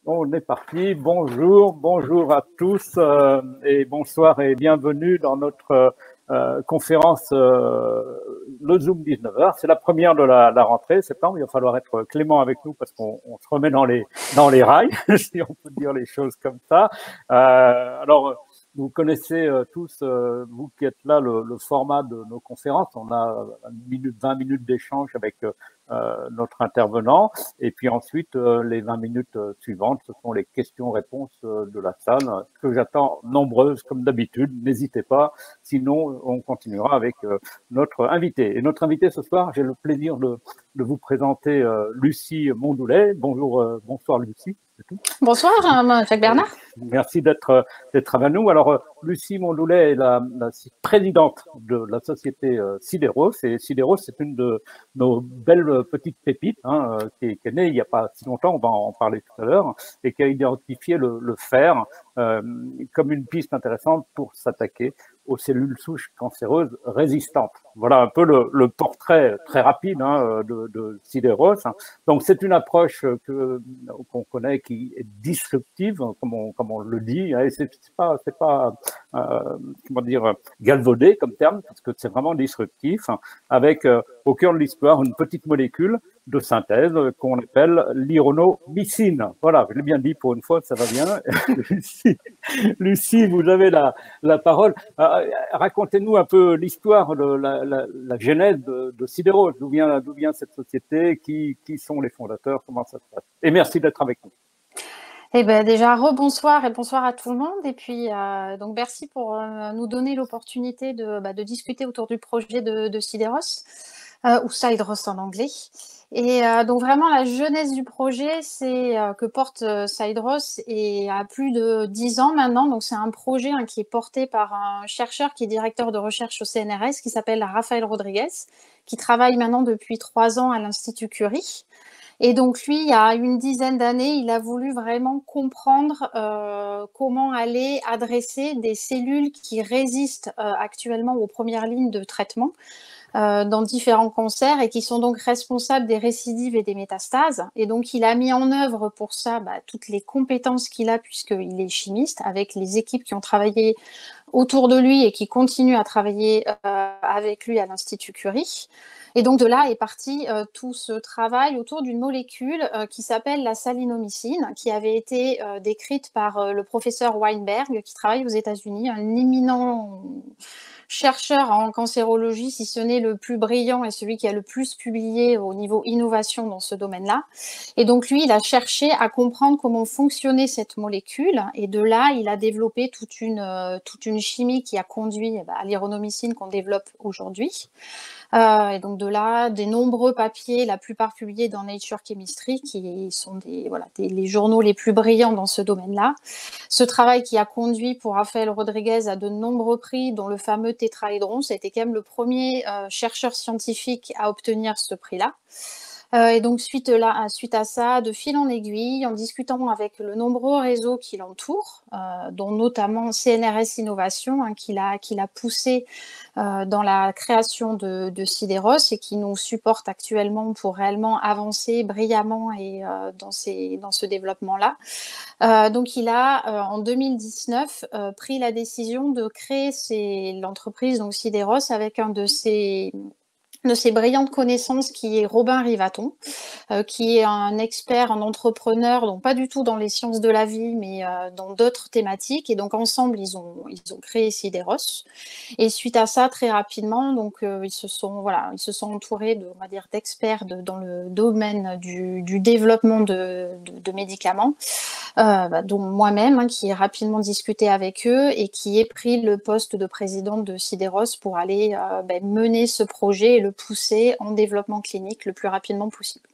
On est parti. Bonjour à tous et bonsoir et bienvenue dans notre conférence le Zoom 19h. C'est la première de la rentrée septembre. Il va falloir être clément avec nous parce qu'on se remet dans les rails, si on peut dire les choses comme ça. Alors, vous connaissez tous, vous qui êtes là, le format de nos conférences. On a 20 minutes d'échange avec notre intervenant. Et puis ensuite, les 20 minutes suivantes, ce sont les questions-réponses de la salle, que j'attends nombreuses comme d'habitude. N'hésitez pas, sinon on continuera avec notre invité. Et notre invité ce soir, j'ai le plaisir de vous présenter Lucie Mondoulet. Bonsoir Lucie. Bonsoir Jacques Bernard. Merci d'être avec nous. Alors Lucie Mondoulet est la présidente de la société Sideros, et Sideros c'est une de nos belles petites pépites qui est née il n'y a pas si longtemps, on va en parler tout à l'heure, et qui a identifié le fer comme une piste intéressante pour s'attaquer aux cellules souches cancéreuses résistantes. Voilà un peu le portrait très rapide de Sideros. Donc c'est une approche qu'on connaît qui est disruptive, comme on le dit, et c'est pas comment dire, galvaudé comme terme, parce que c'est vraiment disruptif, avec au cœur de l'histoire une petite molécule de synthèse qu'on appelle l'ironomycine. Voilà, je l'ai bien dit pour une fois, ça va bien. Lucie, vous avez la parole. Racontez-nous un peu l'histoire, la genèse de Sideros. D'où vient cette société, qui sont les fondateurs, comment ça se passe. Et merci d'être avec nous. Eh ben déjà, rebonsoir et bonsoir à tout le monde. Et puis, donc merci pour nous donner l'opportunité de discuter autour du projet de Sideros, ou Sideros en anglais. Et donc vraiment, la genèse du projet, c'est que porte Sideros et a plus de 10 ans maintenant. Donc c'est un projet qui est porté par un chercheur qui est directeur de recherche au CNRS, qui s'appelle Rafael Rodriguez, qui travaille maintenant depuis 3 ans à l'Institut Curie. Et donc lui, il y a une dizaine d'années, il a voulu vraiment comprendre comment aller adresser des cellules qui résistent actuellement aux premières lignes de traitement dans différents cancers et qui sont donc responsables des récidives et des métastases. Et donc il a mis en œuvre pour ça toutes les compétences qu'il a, puisqu'il est chimiste, avec les équipes qui ont travaillé autour de lui et qui continuent à travailler avec lui à l'Institut Curie. Et donc de là est parti tout ce travail autour d'une molécule qui s'appelle la salinomycine, qui avait été décrite par le professeur Weinberg, qui travaille aux États-Unis, un éminent chercheur en cancérologie, si ce n'est le plus brillant et celui qui a le plus publié au niveau innovation dans ce domaine-là. Et donc lui, il a cherché à comprendre comment fonctionnait cette molécule, et de là, il a développé toute une chimie qui a conduit à l'ironomycine qu'on développe aujourd'hui. Et donc de là, des nombreux papiers, la plupart publiés dans Nature Chemistry, qui sont les journaux les plus brillants dans ce domaine-là. Ce travail qui a conduit pour Rafael Rodriguez à de nombreux prix, dont le fameux tétraédron. Ça a été quand même le premier chercheur scientifique à obtenir ce prix-là. Et donc suite à ça, de fil en aiguille, en discutant avec le nombreux réseaux qui l'entourent, dont notamment CNRS Innovation, qui l'a poussé dans la création de Sideros et qui nous supporte actuellement pour réellement avancer brillamment et dans ce développement-là. Donc il a en 2019 pris la décision de créer l'entreprise donc Sideros avec un de ses brillantes connaissances, qui est Robin Rivaton, qui est un expert, un entrepreneur, donc pas du tout dans les sciences de la vie, mais dans d'autres thématiques. Et donc ensemble, ils ont créé Sideros. Et suite à ça, très rapidement, donc ils se sont entourés on va dire, d'experts dans le domaine du développement de médicaments, dont moi-même, qui ai rapidement discuté avec eux et qui ai pris le poste de présidente de Sideros pour aller mener ce projet et le pousser en développement clinique le plus rapidement possible.